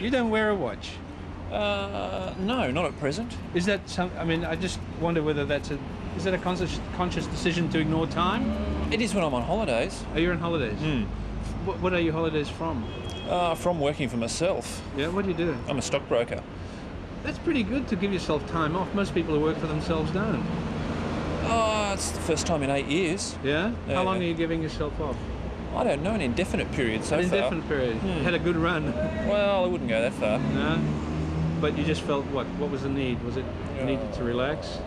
You don't wear a watch. No, not at present. Is that some? I mean, I just wonder whether is that a conscious decision to ignore time? It is when I'm on holidays. Are you on holidays? What are your holidays from? From working for myself. Yeah, what do you do? I'm a stockbroker. That's pretty good to give yourself time off. Most people who work for themselves don't. It's the first time in 8 years. Yeah? How long are you giving yourself off? I don't know, an indefinite period so far. An indefinite period. Had a good run. Well, I wouldn't go that far. No? But you just felt what? What was the need? Was it needed to relax?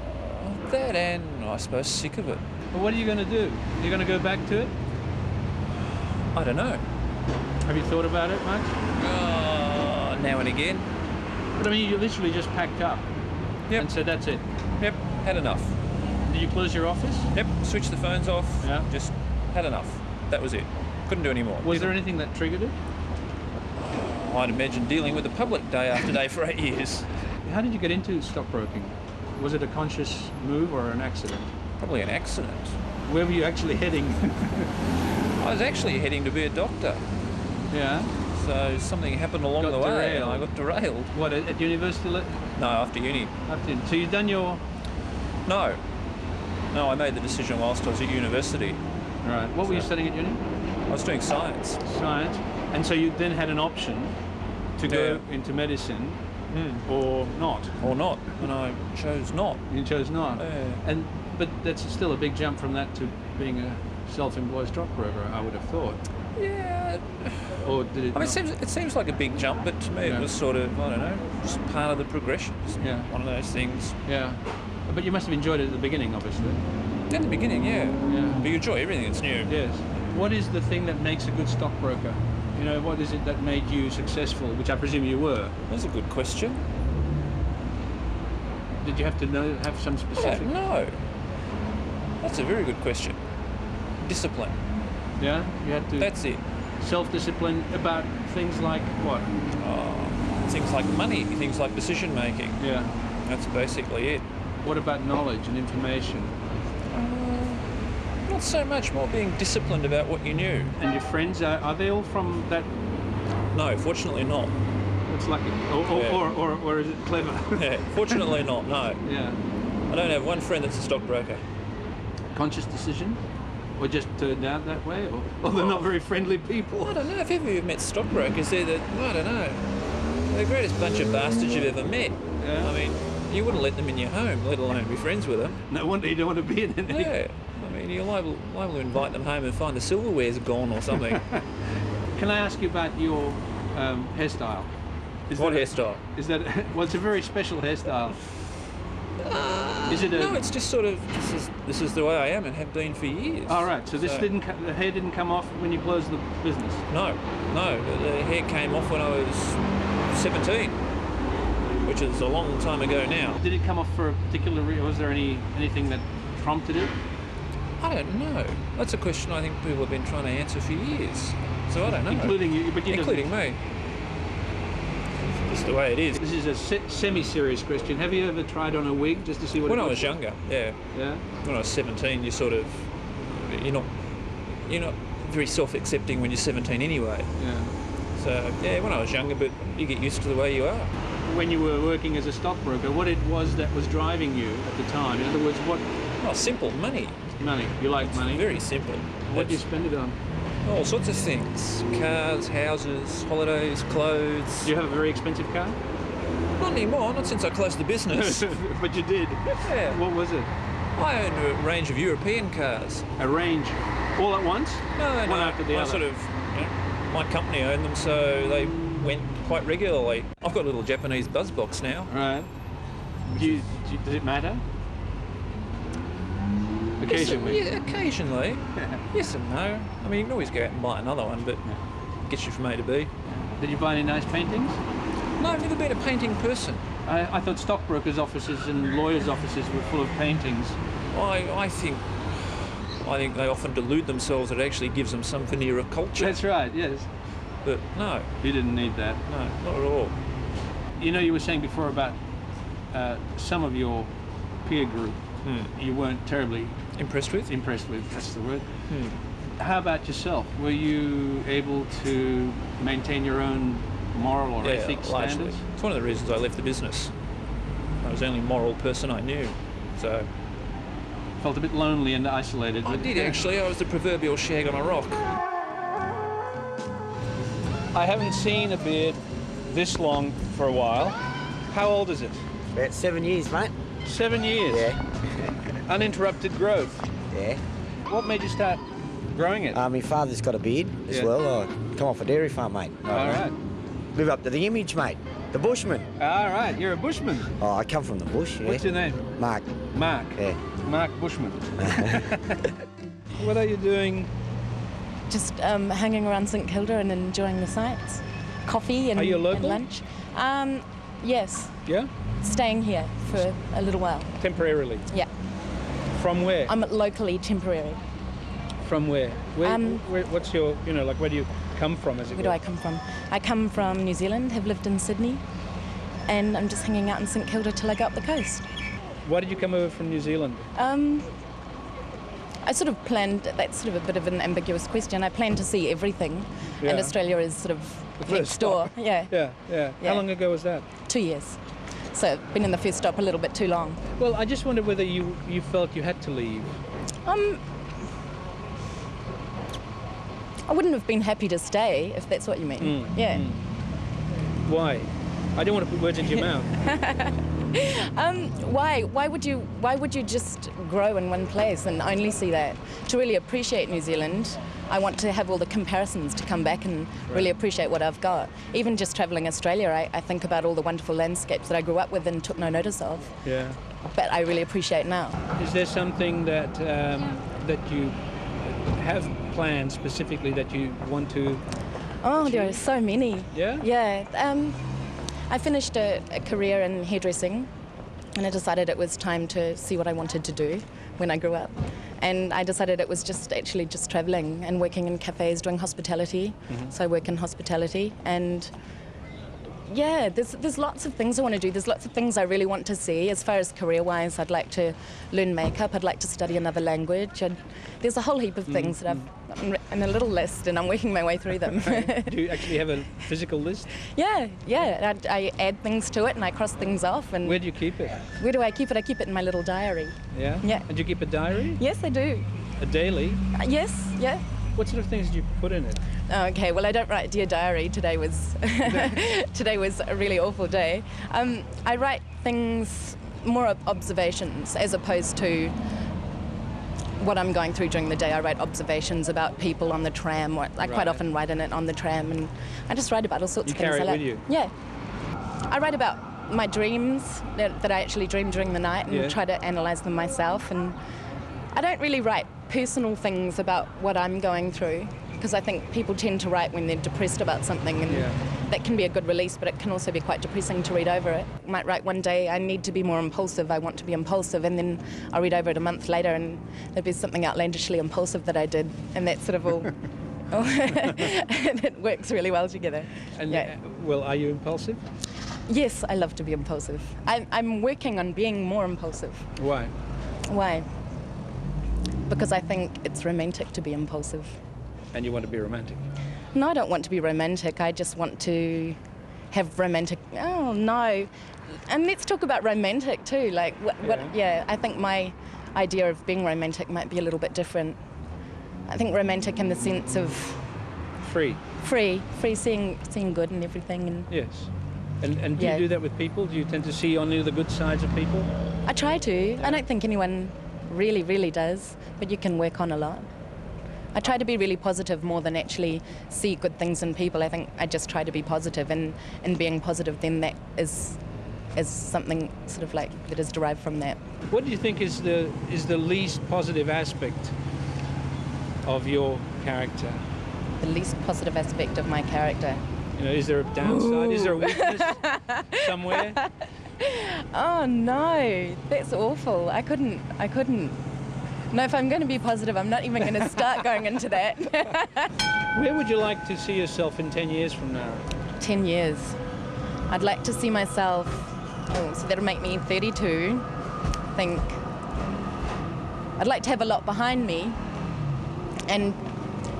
That and, I suppose, sick of it. Well, what are you going to do? You're going to go back to it? I don't know. Have you thought about it much? Now and again. But I mean, you literally just packed up. Yep. And said, that's it. Yep, had enough. Did you close your office? Yep, switched the phones off. Yeah. Just had enough. That was it. Couldn't do any more. Was there anything that triggered it? I'd imagine dealing with the public day after day for 8 years. How did you get into stockbroking? Was it a conscious move or an accident? Probably an accident. Where were you actually heading? I was actually heading to be a doctor. Yeah. So something happened along the way and I got derailed. What, at university? No, after uni. So you've done your... No, I made the decision whilst I was at university. Right. What were you studying at uni? I was doing science. Science. And so you then had an option to go into medicine or not. Or not, and I chose not. You chose not. Yeah. But that's still a big jump from that to being a self-employed stockbroker, I would have thought. Yeah. Or did it? I mean, it seems like a big jump, but to me it was sort of, I don't know, just part of the progression. Just one of those things. Yeah. But you must have enjoyed it at the beginning, obviously. In the beginning, yeah. But you enjoy everything that's new. Yes. What is the thing that makes a good stockbroker? You know, what is it that made you successful, which I presume you were? That's a good question. Did you have to have some specific... No. That's a very good question. Discipline. Yeah? You had to... That's it. Self-discipline about things like what? Things like money, things like decision making. Yeah. That's basically it. What about knowledge and information? Not so much, more being disciplined about what you knew. And your friends, are they all from that? No, fortunately not. It's lucky. Or is it clever? Yeah, fortunately not, no. Yeah. I don't have one friend that's a stockbroker. Conscious decision? Or just turned out that way? Or they're not very friendly people? I don't know. If ever you've met stockbrokers, they're I don't know. They're the greatest bunch of bastards you've ever met. Yeah. I mean, you wouldn't let them in your home, let alone be friends with them. No wonder you don't want to be in any. Yeah. I mean, you're liable to invite them home and find the silverware's gone or something. Can I ask you about your hairstyle? What hairstyle? Is that... Well, it's a very special hairstyle. Is it No, it's just sort of... This is the way I am and have been for years. Oh, right. So the hair didn't come off when you closed the business? No. The hair came off when I was 17, which is a long time ago now. Did it come off for a particular reason? Was there anything that prompted it? I don't know. That's a question I think people have been trying to answer for years. So I don't know. Including you, but you including me. It's the way it is. This is a semi-serious question. Have you ever tried on a wig just to see what? When I was younger, yeah. Yeah. When I was 17, you're not very self-accepting when you're 17 anyway. Yeah. So yeah, when I was younger, but you get used to the way you are. When you were working as a stockbroker, what it was that was driving you at the time? In other words, what? Oh, simple. Money. Money. You like money? Very simple. What do you spend it on? All sorts of things. Cars, houses, holidays, clothes. Do you have a very expensive car? Not anymore, not since I closed the business. But you did? Yeah. What was it? I owned a range of European cars. A range? All at once? No. One after the other? My company owned them, so they went quite regularly. I've got a little Japanese buzz box now. Right. Does it matter? Occasionally? Yeah, occasionally. Yes and no. I mean, you can always go out and buy another one, but it gets you from A to B. Did you buy any nice paintings? No, I've never been a painting person. I thought stockbrokers' offices and lawyers' offices were full of paintings. I think they often delude themselves that it actually gives them some veneer of culture. That's right, yes. But no. You didn't need that. No, not at all. You know, you were saying before about some of your peer group you weren't terribly impressed with, that's the word. How about yourself? Were you able to maintain your own moral or ethics largely. standards? It's one of the reasons I left the business. I was the only moral person I knew. So Felt a bit lonely and isolated. I did actually. I was the proverbial shag on a rock. I haven't seen a beard this long for a while. How old is it? About 7 years, mate. 7 years? Yeah. Uninterrupted growth. Yeah. What made you start growing it? My father's got a beard as Yeah. well. I come off a dairy farm, mate. All right. Live up to the image, mate. The bushman. All right, you're a bushman. Oh, I come from the bush, yeah. What's your name? Mark. Mark. Yeah. Mark Bushman. What are you doing? Just hanging around St Kilda and enjoying the sights. Coffee and, Are you and local? lunch. Yes, Yeah? staying here for a little while. Temporarily. Yeah, From where? I'm locally temporary. From where? What's your, where do you come from, as it Where do I come from? I come from New Zealand, have lived in Sydney, and I'm just hanging out in St Kilda till I go up the coast. Why did you come over from New Zealand? I sort of planned, that's sort of a bit of an ambiguous question. I planned to see everything, and Yeah. Australia is sort of The next first door. stop. Yeah, Yeah. How Yeah. long ago was that? 2 years. So I've been in the first stop a little bit too long. Well, I just wondered whether you felt you had to leave. I wouldn't have been happy to stay, if that's what you mean. Yeah. Why? I don't want to put words into your mouth. Why would you just grow in one place and only see that? To really appreciate New Zealand, I want to have all the comparisons to come back and really appreciate what I've got. Even just travelling Australia, I think about all the wonderful landscapes that I grew up with and took no notice of, Yeah. but I really appreciate now. Is there something that that you have planned specifically that you want to? Oh, there are so many. Yeah? Yeah. I finished a career in hairdressing, and I decided it was time to see what I wanted to do when I grew up. And I decided it was just travelling and working in cafes, doing hospitality. So I work in hospitality, and yeah, there's lots of things I want to do. There's lots of things I really want to see. As far as career-wise, I'd like to learn makeup. I'd like to study another language. There's a whole heap of things that I'm in a little list, and I'm working my way through them. Do you actually have a physical list? Yeah. I add things to it, and I cross things off. And Where do you keep it? where do I keep it? I keep it in my little diary. Yeah? Yeah. And do you keep a diary? Yes, I do. A daily? Yes, yeah. What sort of things do you put in it? Okay, well, I don't write Dear Diary. Today was a really awful day. I write things, more observations, as opposed to what I'm going through during the day. I write observations about people on the tram. I quite often write in it on the tram, and I just write about all sorts You of things. carry it with you? Yeah. I write about my dreams that I actually dream during the night, and try to analyse them myself. And I don't really write personal things about what I'm going through, because I think people tend to write when they're depressed about something, and that can be a good release, but it can also be quite depressing to read over it. I might write one day, I need to be more impulsive, I want to be impulsive, and then I'll read over it a month later and there'll be something outlandishly impulsive that I did, and that's sort of all... it works really well together. And well, are you impulsive? Yes, I love to be impulsive. I'm working on being more impulsive. Why? Why? Because I think it's romantic to be impulsive. And you want to be romantic? No, I don't want to be romantic. I just want to have romantic... Oh, no. And let's talk about romantic too. Like, I think my idea of being romantic might be a little bit different. I think romantic in the sense of... Free? Free, seeing good and everything. And Yes. And do you do that with people? Do you tend to see only the good sides of people? I try to. I don't think anyone really, really does, but you can work on a lot. I try to be really positive more than actually see good things in people. I think I just try to be positive, and in being positive, then that is something sort of like that is derived from that. What do you think is the least positive aspect of your character? The least positive aspect of my character. Is there a downside? Ooh. Is there a weakness somewhere? Oh no, that's awful. I couldn't. No, if I'm going to be positive, I'm not even going to start going into that. Where would you like to see yourself in 10 years from now? 10 years. I'd like to see myself, so that'll make me 32, I think. I'd like to have a lot behind me and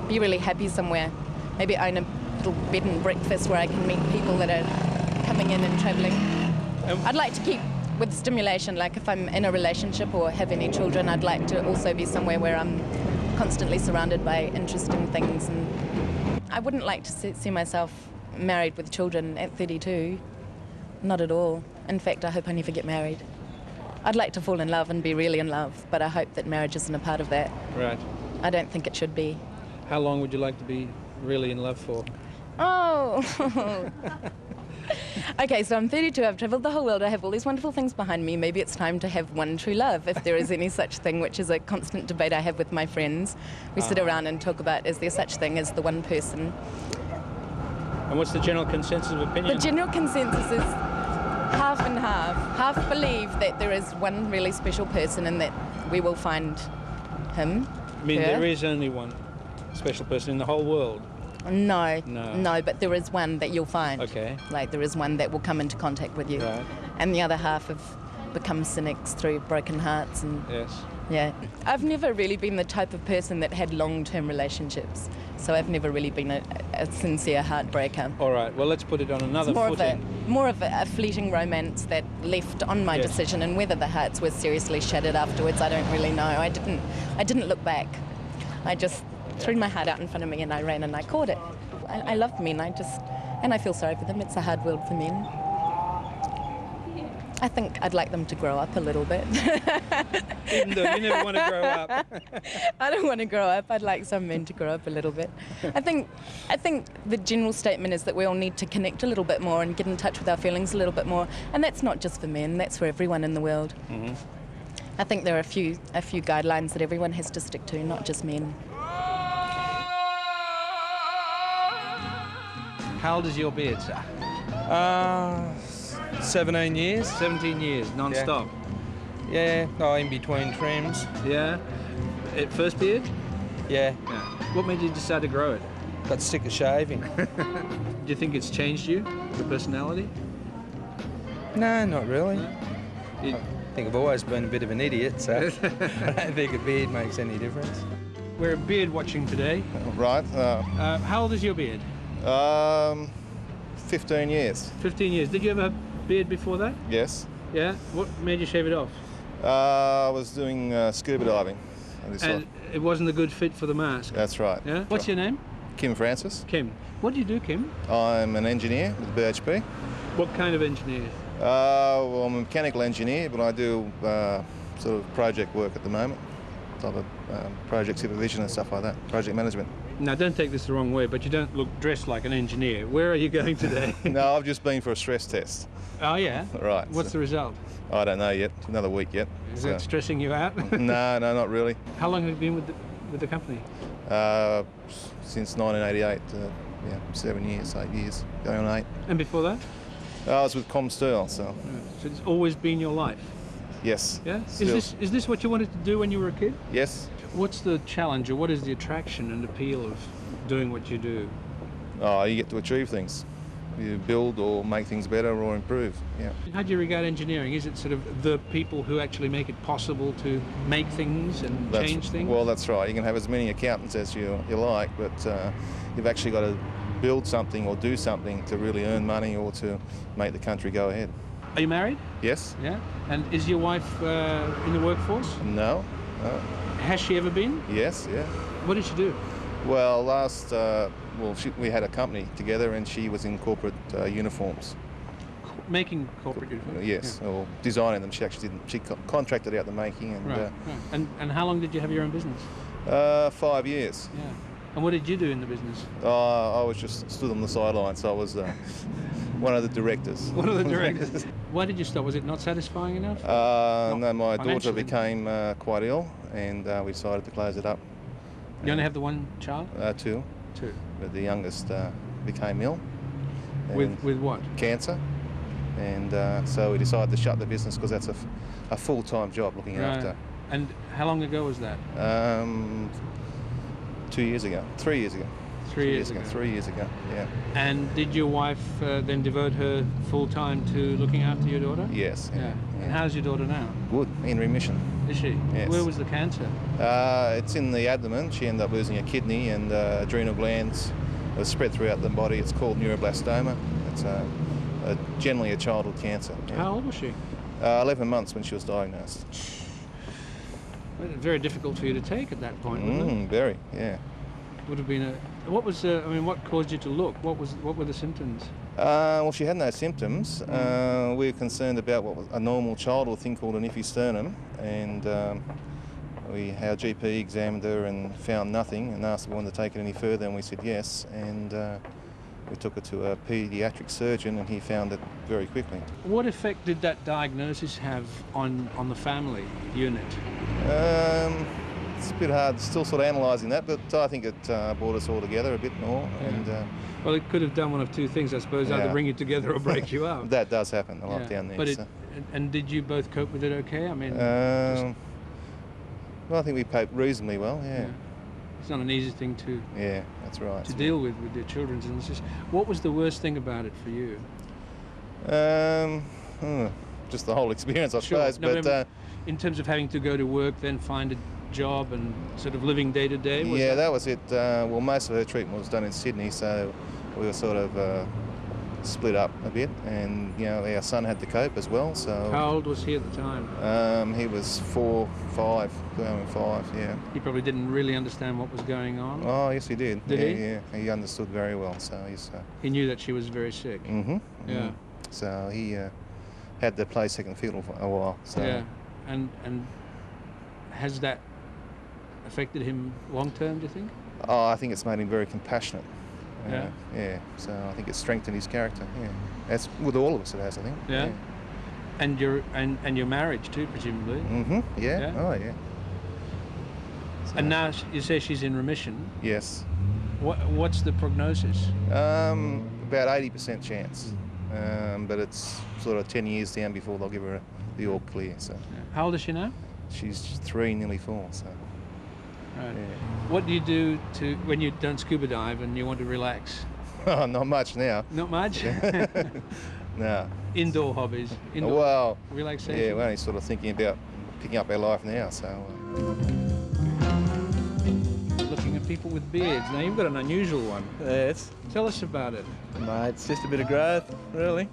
be really happy somewhere. Maybe own a little bed and breakfast where I can meet people that are coming in and travelling. I'd like to keep with stimulation, like if I'm in a relationship or have any children, I'd like to also be somewhere where I'm constantly surrounded by interesting things. And I wouldn't like to see myself married with children at 32. Not at all. In fact, I hope I never get married. I'd like to fall in love and be really in love, but I hope that marriage isn't a part of that. Right. I don't think it should be. How long would you like to be really in love for? Oh! Okay, so I'm 32, I've travelled the whole world, I have all these wonderful things behind me. Maybe it's time to have one true love, if there is any such thing, which is a constant debate I have with my friends. We sit around and talk about, is there such thing as the one person? And what's the general consensus of opinion? The general consensus is half and half. Half believe that there is one really special person and that we will find him. I mean, her. there is only one special person in the whole world. No, but there is one that you'll find. Okay. Like there is one that will come into contact with you. Right. And the other half have become cynics through broken hearts and Yes. yeah. I've never really been the type of person that had long-term relationships. So I've never really been a sincere heartbreaker. All right. Well, let's put it on another It's footing. more of a fleeting romance that left on my Yes. decision, and whether the hearts were seriously shattered afterwards, I don't really know. I didn't look back. I just threw my heart out in front of me and I ran and I caught it. I love men. I feel sorry for them. It's a hard world for men. I think I'd like them to grow up a little bit. Even though you never want to grow up. I don't want to grow up. I'd like some men to grow up a little bit. I think the general statement is that we all need to connect a little bit more and get in touch with our feelings a little bit more. And that's not just for men. That's for everyone in the world. Mm-hmm. I think there are a few guidelines that everyone has to stick to, not just men. How old is your beard, sir? 17 years. 17 years, non-stop. Yeah, in between trims. Yeah. First beard? Yeah, Yeah. What made you decide to grow it? got sick of shaving. Do you think it's changed you, your personality? No, not really. You- I think I've always been a bit of an idiot, so I don't think a beard makes any difference. We're beard watching today. Right. How old is your beard? 15 years. 15 years. Did you have a beard before that? Yes. Yeah. What made you shave it off? I was doing scuba diving. And it wasn't a good fit for the mask. That's right. Yeah. What's your name? Kim Francis. Kim. What do you do, Kim? I'm an engineer with BHP. What kind of engineer? Well, I'm a mechanical engineer, but I do sort of project work at the moment. Sort of project supervision and stuff like that, project management. Now, don't take this the wrong way, but you don't look dressed like an engineer. Where are you going today? No, I've just been for a stress test. Oh, yeah? Right. What's the result? I don't know yet. Another week yet. Is it stressing you out? No, not really. How long have you been with the company? Since 1988. 7 years, 8 years, going on 8. And before that? I was with Comstel, so So it's always been your life? yes. Yeah? Still. Is this what you wanted to do when you were a kid? Yes. What's the challenge, or what is the attraction and appeal of doing what you do? Oh, you get to achieve things. You build or make things better or improve. Yeah. How do you regard engineering? Is it sort of the people who actually make it possible to make things and change things? Well, that's right. You can have as many accountants as you like, but you've actually got to build something or do something to really earn money or to make the country go ahead. Are you married? Yes? Yeah. And is your wife in the workforce? No? Has she ever been? Yes, yeah. What did she do? Well, we had a company together and she was in corporate uniforms. Making corporate uniforms? Yes, or designing them. She actually didn't. She contracted out the making. And, Right. And how long did you have your own business? 5 years. Yeah. And what did you do in the business? I was just stood on the sidelines, so I was one of the directors. One of the directors. Why did you stop? Was it not satisfying enough? No, my daughter financially? became quite ill, and we decided to close it up. You only have the one child? 2, Two. but the youngest became ill. With what? Cancer, and so we decided to shut the business because that's a full-time job looking Right. after. And how long ago was that? 2 years ago, 3 years ago. 3 years ago. 3 years ago, yeah. And did your wife then devote her full time to looking after your daughter? Yes. Yeah. And how's your daughter now? Good, in remission. Is she? Yes. Where was the cancer? It's in the abdomen. She ended up losing a kidney and adrenal glands, was spread throughout the body. It's called neuroblastoma. It's generally a childhood cancer. Yeah. How old was she? 11 months when she was diagnosed. Very difficult for you to take at that point, wasn't it? Very, yeah. Would have been a. What was? I mean, what caused you to look? What were the symptoms? Well, she had no symptoms. We were concerned about what was a normal childhood thing called an iffy sternum, and our GP examined her and found nothing, and asked if we wanted to take it any further, and we said yes, and we took her to a paediatric surgeon, and he found it very quickly. What effect did that diagnosis have on the family unit? It's a bit hard, still sort of analysing that, but I think it brought us all together a bit more. Yeah. And well, it could have done one of two things, I suppose, either bring you together or break you up. that does happen a lot down there. But so. and did you both cope with it okay? I mean, well, I think we coped reasonably well. Yeah. It's not an easy thing to. Yeah, that's right. To deal with your children's illnesses. What was the worst thing about it for you? Just the whole experience, I suppose. No, but in terms of having to go to work, then find a job and sort of living day to day. That was it. Well, most of her treatment was done in Sydney, so we were sort of split up a bit, and our son had to cope as well. So how old was he at the time? He was 4, 5, going 5. Yeah. He probably didn't really understand what was going on. Oh, yes, he did. Did he? Yeah, he understood very well. So he knew that she was very sick. Mm-hmm. Yeah. Mm-hmm. So he had to play second fiddle for a while. So. Yeah. And has that affected him long term, do you think? Oh, I think it's made him very compassionate. Yeah. Yeah. So I think it's strengthened his character. Yeah. That's with all of us. It has, I think. Yeah. And your marriage too, presumably. Mm-hmm. Yeah. Yeah? Oh, yeah. So. And now you say she's in remission. Yes. What's the prognosis? About 80% chance. But it's sort of 10 years down before they'll give her the all clear. So. Yeah. How old is she now? She's 3, nearly 4. So. Right. Yeah. What do you do when you don't scuba dive and you want to relax? Oh, not much now. Not much? No. Indoor hobbies? Indoor well, relaxation? Yeah, we're only sort of thinking about picking up our life now, so... Looking at people with beards. Now, you've got an unusual one. Yes. Tell us about it. Mate, it's just a bit of growth, really.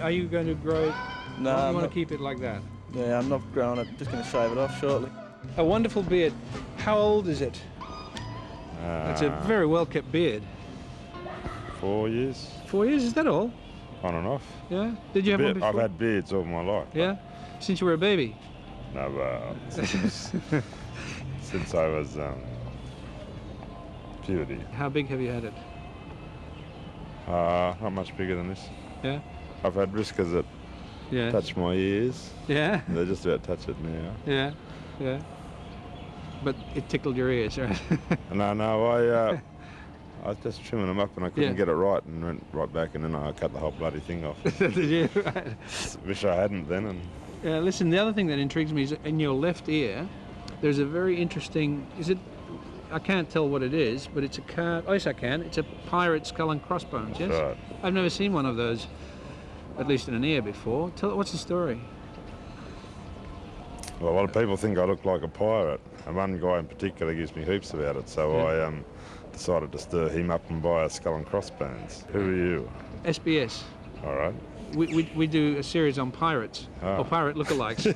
Are you going to grow it? No, you I'm want not, to keep it like that? Yeah, I'm not growing it. Just going to shave it off shortly. A wonderful beard. How old is it? It's a very well-kept beard. 4 years. 4 years, is that all? On and off. Yeah? Did you have one before? I've had beards all my life. Yeah? Since you were a baby? No, since I was puberty. How big have you had it? Not much bigger than this. Yeah? I've had whiskers that touch my ears. Yeah? They just about touch it now. Yeah, yeah. But it tickled your ears, right? No, I was just trimming them up and I couldn't get it right and went right back, and then I cut the whole bloody thing off. Did you? Right. Wish I hadn't then. And listen, the other thing that intrigues me is in your left ear, there's a very interesting, I can't tell what it is, but it's a car, oh yes I can, it's a pirate skull and crossbones, yes? Right. I've never seen one of those, at least in an ear before. What's the story? well, a lot of people think I look like a pirate, and one guy in particular gives me heaps about it, so I decided to stir him up and buy a skull and crossbones. Who are you? SBS. All right. We do a series on pirates, or pirate lookalikes.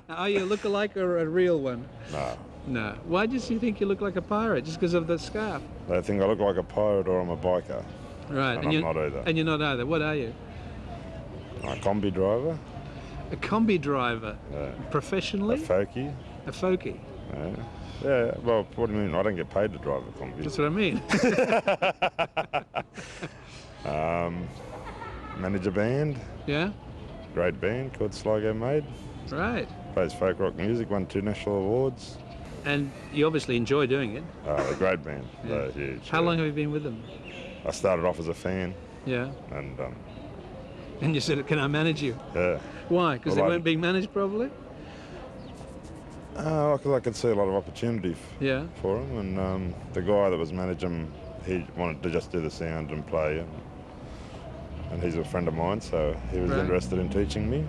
Are you a lookalike or a real one? No. No. Why does you think you look like a pirate? Just because of the scarf? They think I look like a pirate or I'm a biker. Right. And I'm not either. And you're not either. What are you? I'm a combi driver. A combi driver? Yeah. Folkly? A folkie. A folkie? Yeah. Yeah, well, what do you mean? I don't get paid to drive a combi. That's what I mean. Manage a band. Yeah? Great band called Sligo Maid. Right. Plays folk rock music, won 2 national awards. And you obviously enjoy doing it. A great band. Yeah. They're huge. How long have you been with them? I started off as a fan. Yeah. And you said, can I manage you? yeah. Why? Because they weren't being managed properly? Because I could see a lot of opportunity for them, and the guy that was managing them, he wanted to just do the sound and play, and he's a friend of mine, so he was interested in teaching me.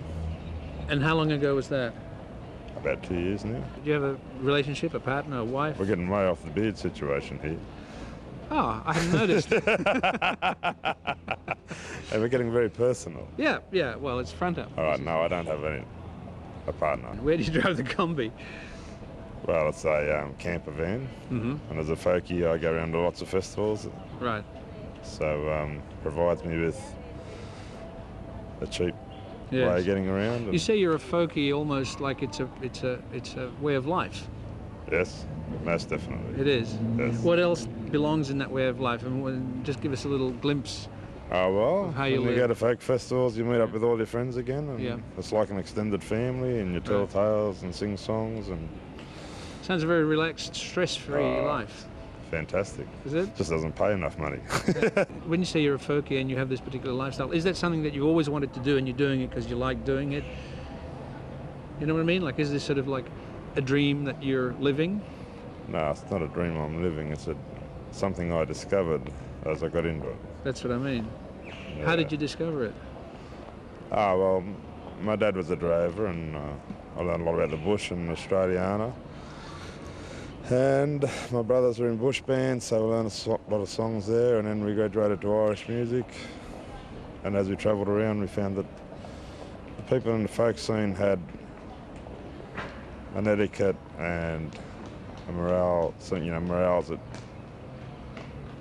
And how long ago was that? About 2 years now. Do you have a relationship, a partner, a wife? We're getting way off the beard situation here. Oh, I hadn't noticed. And we're getting very personal. Yeah, well, it's front up. All right, no, I don't have a partner. Where do you drive the combi? Well, it's a camper van, and as a folkie, I go around to lots of festivals. Right. So provides me with a cheap way of getting around. You say you're a folkie almost like it's a way of life. Yes, most definitely. It is. Yes. What else belongs in that way of life? And just give us a little glimpse. Oh well, how when you you live. go to folk festivals, you meet up with all your friends again, and Yeah. it's like an extended family, and you tell Right. tales and sing songs, and Sounds a very relaxed, stress-free Oh. life. fantastic. Is it? Just doesn't pay enough money. When you say you're a folkie and you have this particular lifestyle, is that something that you always wanted to do and you're doing it because you like doing it? You know what I mean? Like, is this sort of like a dream that you're living? No, it's not a dream I'm living. It's something I discovered as I got into it. That's what I mean. How did you discover it? Ah, well, my dad was a drover, and I learned a lot about the bush and Australiana. And my brothers were in bush bands, so we learned a lot of songs there, and then we graduated to Irish music. And as we travelled around, we found that the people in the folk scene had an etiquette and a morale, so, morales that,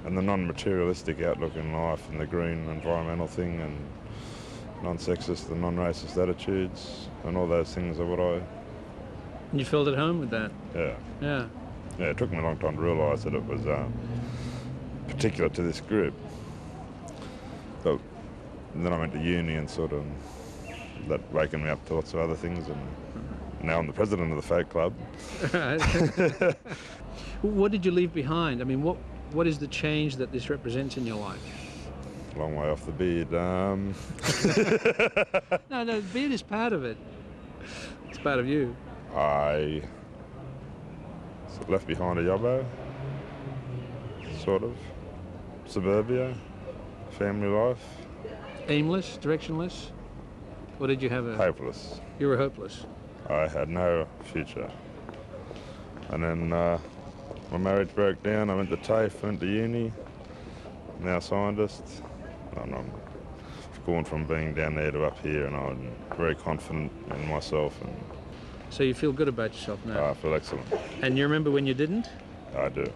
and the non-materialistic outlook in life, and the green environmental thing, and non-sexist and non-racist attitudes, and all those things are what I... You felt at home with that? Yeah. Yeah. Yeah, it took me a long time to realise that it was particular to this group. But then I went to uni and sort of that wakened me up to lots of other things, and now I'm the president of the folk club. What did you leave behind? I mean, what is the change that this represents in your life? Long way off the beard. No, the beard is part of it. It's part of you. I left behind a yobbo, sort of, suburbia, family life. Aimless, directionless? Or did you have a... Hopeless. You were hopeless. I had no future. And then my marriage broke down. I went to TAFE, went to uni, now scientist. And I'm going from being down there to up here, and I'm very confident in myself. And So you feel good about yourself now? I feel excellent. And you remember when you didn't? I do.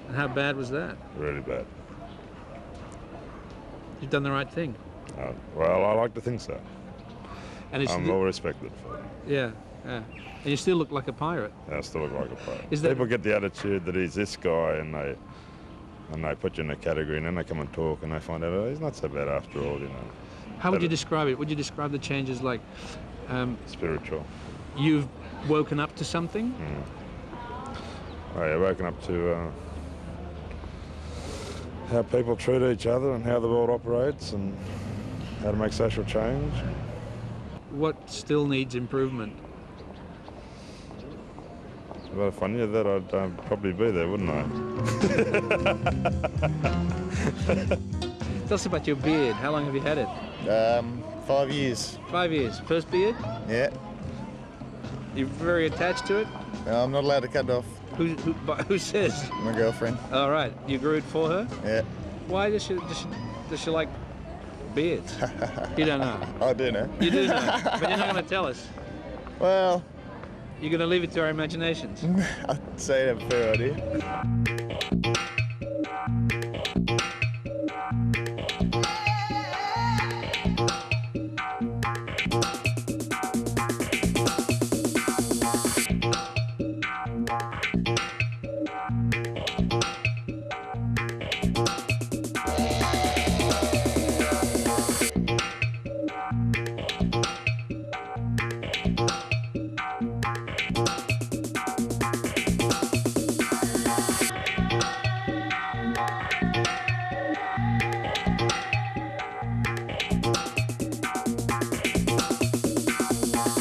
And how bad was that? Really bad. You've done the right thing. Well, I like to think so. And it's I'm well respected for it. Yeah. And you still look like a pirate. I still look like a pirate. Is that- People get the attitude that he's this guy, and they put you in a category, and then they come and talk, and they find out, oh, he's not so bad after all, How would you describe it? Would you describe the changes like Spiritual. you've woken up to something? Oh, yeah, woken up to how people treat each other and how the world operates and how to make social change. What still needs improvement? Well, if I knew that, I'd probably be there, wouldn't I? Tell us about your beard. How long have you had it? 5 years. 5 years. First beard? Yeah. You're very attached to it? No, I'm not allowed to cut it off. Who says? My girlfriend. All right. You grew it for her? Yeah. Why does she like beards? You don't know. I do know. You do know, but you're not going to tell us. Well, You're going to leave it to our imaginations. I'd say I have a fair idea.